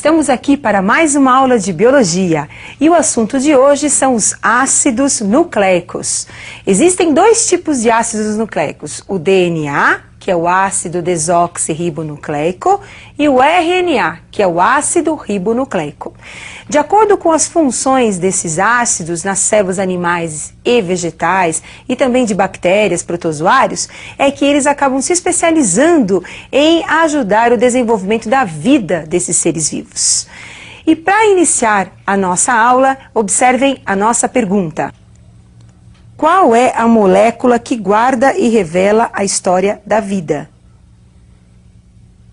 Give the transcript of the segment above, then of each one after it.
Estamos aqui para mais uma aula de biologia e o assunto de hoje são os ácidos nucleicos. Existem dois tipos de ácidos nucleicos, o DNA, que é o ácido desoxirribonucleico, e o RNA, que é o ácido ribonucleico. De acordo com as funções desses ácidos nas células animais e vegetais, e também de bactérias, protozoários, é que eles acabam se especializando em ajudar o desenvolvimento da vida desses seres vivos. E para iniciar a nossa aula, observem a nossa pergunta. Qual é a molécula que guarda e revela a história da vida?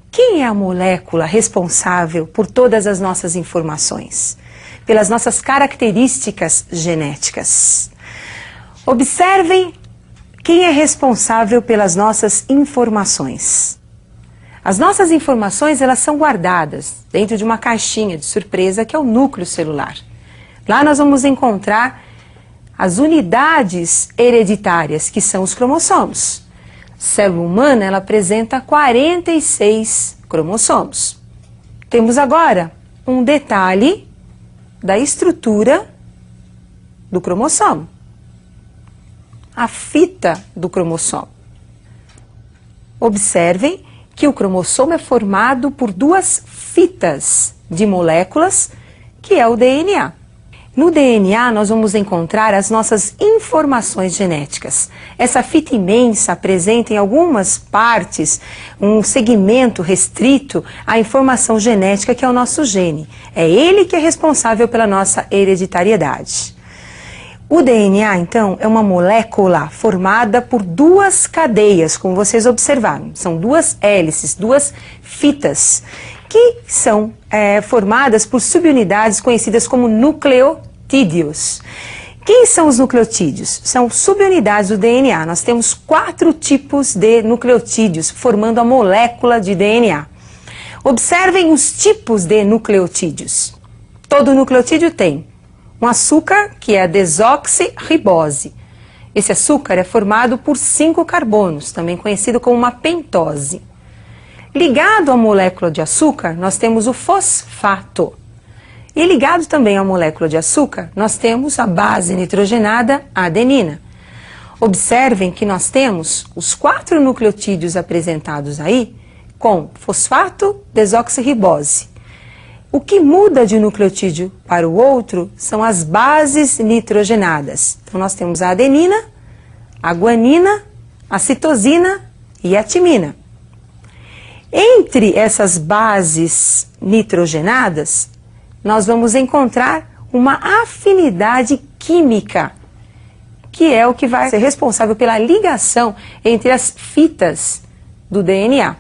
Quem é a molécula responsável por todas as nossas informações? Pelas nossas características genéticas? Observem quem é responsável pelas nossas informações. As nossas informações, elas são guardadas dentro de uma caixinha de surpresa que é o núcleo celular. Lá nós vamos encontrar as unidades hereditárias, que são os cromossomos. A célula humana, ela apresenta 46 cromossomos. Temos agora um detalhe da estrutura do cromossomo. A fita do cromossomo. Observem que o cromossomo é formado por duas fitas de moléculas, que é o DNA. No DNA, nós vamos encontrar as nossas informações genéticas. Essa fita imensa apresenta em algumas partes um segmento restrito à informação genética que é o nosso gene. É ele que é responsável pela nossa hereditariedade. O DNA, então, é uma molécula formada por duas cadeias, como vocês observaram. São duas hélices, duas fitas, que são formadas por subunidades conhecidas como nucleotídeos. Quem são os nucleotídeos? São subunidades do DNA. Nós temos 4 tipos de nucleotídeos formando a molécula de DNA. Observem os tipos de nucleotídeos. Todo nucleotídeo tem um açúcar, que é a desoxirribose. Esse açúcar é formado por 5 carbonos, também conhecido como uma pentose. Ligado à molécula de açúcar, nós temos o fosfato. E ligado também à molécula de açúcar, nós temos a base nitrogenada, a adenina. Observem que nós temos os 4 nucleotídeos apresentados aí com fosfato, desoxirribose. O que muda de um nucleotídeo para o outro são as bases nitrogenadas. Então nós temos a adenina, a guanina, a citosina e a timina. Entre essas bases nitrogenadas, nós vamos encontrar uma afinidade química, que é o que vai ser responsável pela ligação entre as fitas do DNA.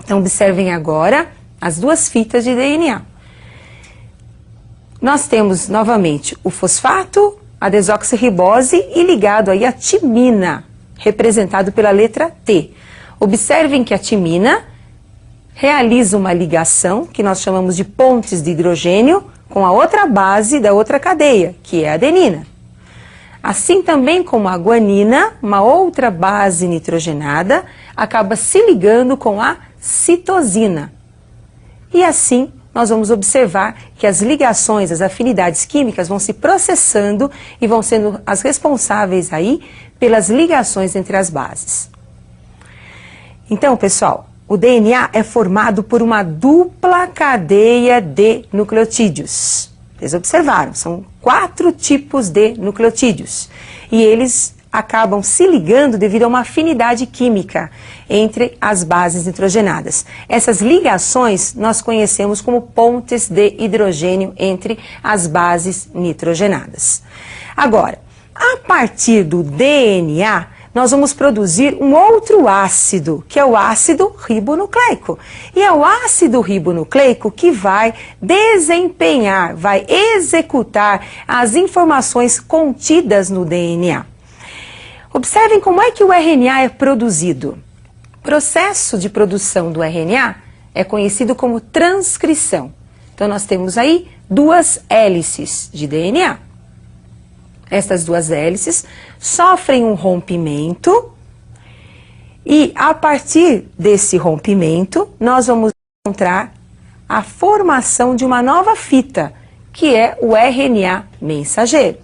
Então observem agora as duas fitas de DNA. Nós temos novamente o fosfato, a desoxirribose e ligado aí a timina, representado pela letra T. Observem que a timina realiza uma ligação, que nós chamamos de pontes de hidrogênio, com a outra base da outra cadeia, que é a adenina. Assim também como a guanina, uma outra base nitrogenada, acaba se ligando com a citosina. E assim nós vamos observar que as ligações, as afinidades químicas vão se processando e vão sendo as responsáveis aí pelas ligações entre as bases. Então, pessoal, o DNA é formado por uma dupla cadeia de nucleotídeos. Vocês observaram, são 4 tipos de nucleotídeos. E eles acabam se ligando devido a uma afinidade química entre as bases nitrogenadas. Essas ligações nós conhecemos como pontes de hidrogênio entre as bases nitrogenadas. Agora, a partir do DNA, nós vamos produzir um outro ácido, que é o ácido ribonucleico. E é o ácido ribonucleico que vai desempenhar, vai executar as informações contidas no DNA. Observem como é que o RNA é produzido. O processo de produção do RNA é conhecido como transcrição. Então nós temos aí 2 hélices de DNA. Estas 2 hélices sofrem um rompimento e a partir desse rompimento nós vamos encontrar a formação de uma nova fita, que é o RNA mensageiro.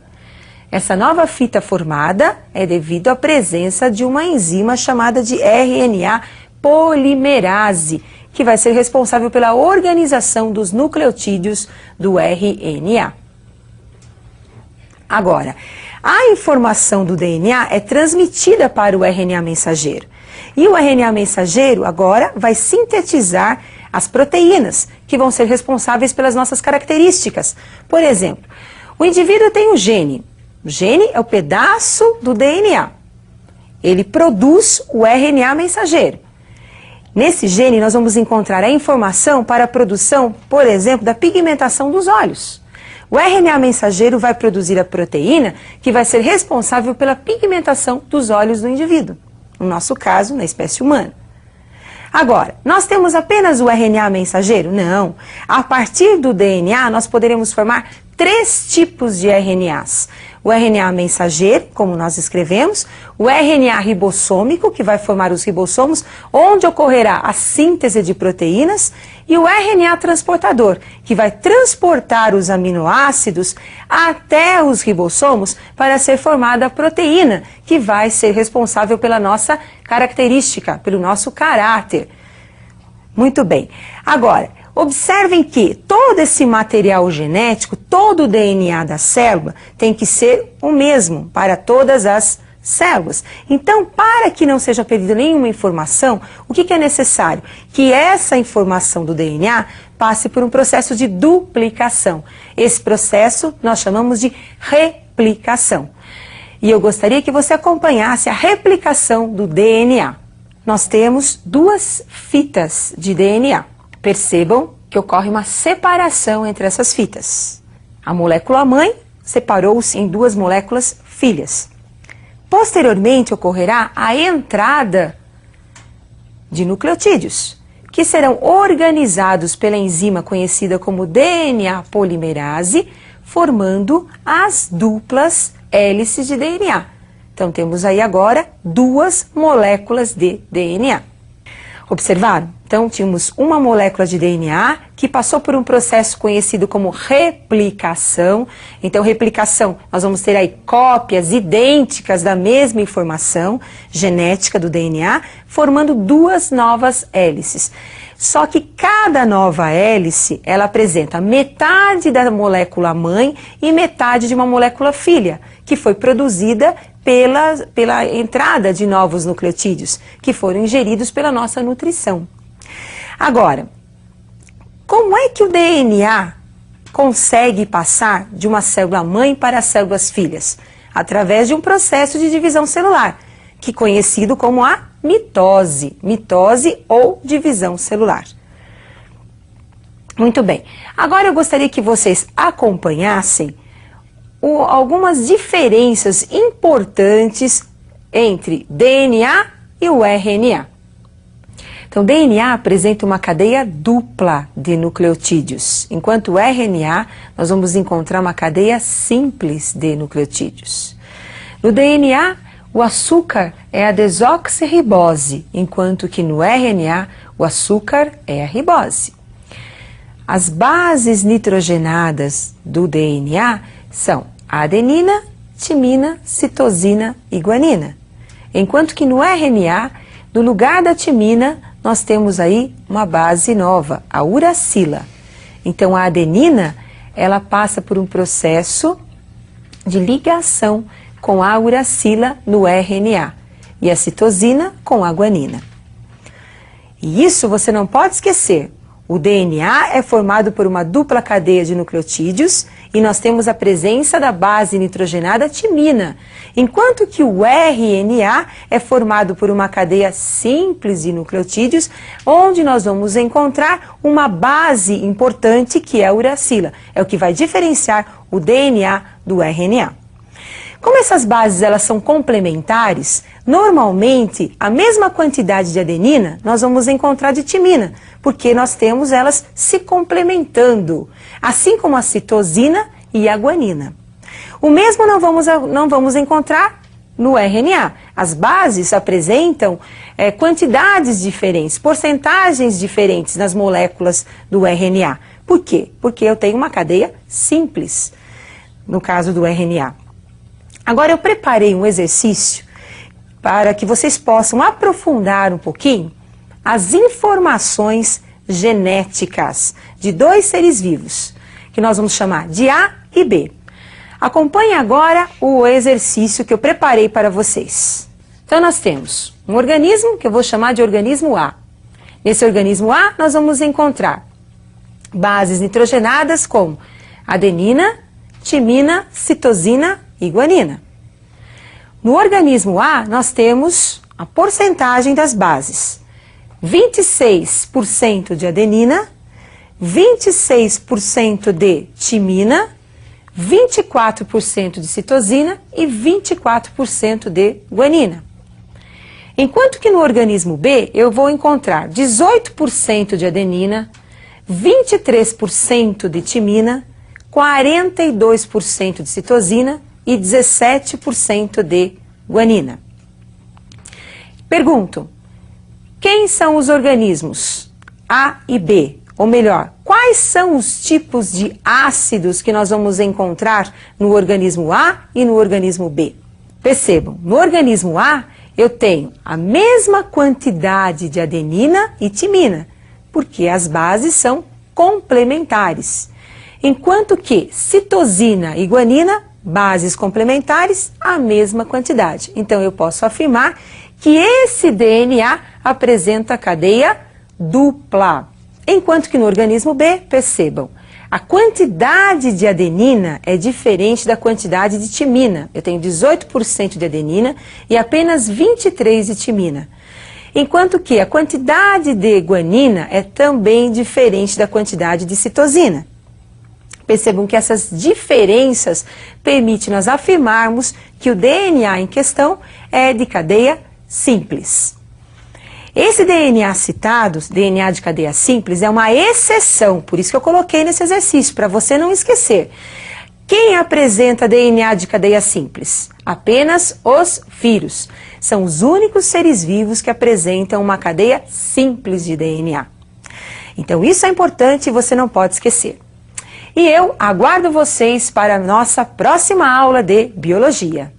Essa nova fita formada é devido à presença de uma enzima chamada de RNA polimerase, que vai ser responsável pela organização dos nucleotídeos do RNA. Agora, a informação do DNA é transmitida para o RNA mensageiro. E o RNA mensageiro agora vai sintetizar as proteínas, que vão ser responsáveis pelas nossas características. Por exemplo, o indivíduo tem um gene. O gene é o pedaço do DNA. Ele produz o RNA mensageiro. Nesse gene, nós vamos encontrar a informação para a produção, por exemplo, da pigmentação dos olhos. O RNA mensageiro vai produzir a proteína que vai ser responsável pela pigmentação dos olhos do indivíduo. No nosso caso, na espécie humana. Agora, nós temos apenas o RNA mensageiro? Não. A partir do DNA, nós poderemos formar 3 tipos de RNAs. O RNA mensageiro, como nós escrevemos, o RNA ribossômico, que vai formar os ribossomos, onde ocorrerá a síntese de proteínas, e o RNA transportador, que vai transportar os aminoácidos até os ribossomos para ser formada a proteína, que vai ser responsável pela nossa característica, pelo nosso caráter. Muito bem. Agora, observem que todo esse material genético, todo o DNA da célula tem que ser o mesmo para todas as células. Então, para que não seja perdida nenhuma informação, o que é necessário? Que essa informação do DNA passe por um processo de duplicação. Esse processo nós chamamos de replicação. E eu gostaria que você acompanhasse a replicação do DNA. Nós temos 2 fitas de DNA. Percebam que ocorre uma separação entre essas fitas. A molécula mãe separou-se em 2 moléculas filhas. Posteriormente ocorrerá a entrada de nucleotídeos, que serão organizados pela enzima conhecida como DNA polimerase, formando as duplas hélices de DNA. Então temos aí agora 2 moléculas de DNA. Observaram? Então, tínhamos uma molécula de DNA que passou por um processo conhecido como replicação. Então, replicação, nós vamos ter aí cópias idênticas da mesma informação genética do DNA, formando 2 novas hélices. Só que cada nova hélice, ela apresenta metade da molécula mãe e metade de uma molécula filha, que foi produzida pela entrada de novos nucleotídeos, que foram ingeridos pela nossa nutrição. Agora, como é que o DNA consegue passar de uma célula mãe para as células filhas? Através de um processo de divisão celular, que é conhecido como a mitose ou divisão celular. Muito bem. Agora eu gostaria que vocês acompanhassem algumas diferenças importantes entre DNA e o RNA. Então, o DNA apresenta uma cadeia dupla de nucleotídeos, enquanto o RNA nós vamos encontrar uma cadeia simples de nucleotídeos. No DNA, o açúcar é a desoxirribose, enquanto que no RNA o açúcar é a ribose. As bases nitrogenadas do DNA são a adenina, timina, citosina e guanina. Enquanto que no RNA, no lugar da timina, nós temos aí uma base nova, a uracila. Então a adenina, ela passa por um processo de ligação com a uracila no RNA e a citosina com a guanina. E isso você não pode esquecer. O DNA é formado por uma dupla cadeia de nucleotídeos e nós temos a presença da base nitrogenada timina, enquanto que o RNA é formado por uma cadeia simples de nucleotídeos, onde nós vamos encontrar uma base importante que é a uracila. É o que vai diferenciar o DNA do RNA. Como essas bases elas são complementares, normalmente a mesma quantidade de adenina nós vamos encontrar de timina, porque nós temos elas se complementando, assim como a citosina e a guanina. O mesmo não vamos encontrar no RNA. As bases apresentam quantidades diferentes, porcentagens diferentes nas moléculas do RNA. Por quê? Porque eu tenho uma cadeia simples, no caso do RNA. Agora eu preparei um exercício para que vocês possam aprofundar um pouquinho as informações genéticas de dois seres vivos, que nós vamos chamar de A e B. Acompanhe agora o exercício que eu preparei para vocês. Então nós temos um organismo que eu vou chamar de organismo A. Nesse organismo A nós vamos encontrar bases nitrogenadas como adenina, timina, citosina e guanina. No organismo A nós temos a porcentagem das bases. 26% de adenina, 26% de timina, 24% de citosina e 24% de guanina. Enquanto que no organismo B eu vou encontrar 18% de adenina, 23% de timina, 42% de citosina e 17% de guanina. Pergunto, quem são os organismos A e B? Ou melhor, quais são os tipos de ácidos que nós vamos encontrar no organismo A e no organismo B? Percebam, no organismo A eu tenho a mesma quantidade de adenina e timina, porque as bases são complementares. Enquanto que citosina e guanina, bases complementares, a mesma quantidade. Então eu posso afirmar que esse DNA apresenta cadeia dupla. Enquanto que no organismo B, percebam, a quantidade de adenina é diferente da quantidade de timina. Eu tenho 18% de adenina e apenas 23% de timina. Enquanto que a quantidade de guanina é também diferente da quantidade de citosina. Percebam que essas diferenças permitem nós afirmarmos que o DNA em questão é de cadeia simples. Esse DNA citado, DNA de cadeia simples, é uma exceção, por isso que eu coloquei nesse exercício, para você não esquecer. Quem apresenta DNA de cadeia simples? Apenas os vírus. São os únicos seres vivos que apresentam uma cadeia simples de DNA. Então isso é importante e você não pode esquecer. E eu aguardo vocês para a nossa próxima aula de Biologia.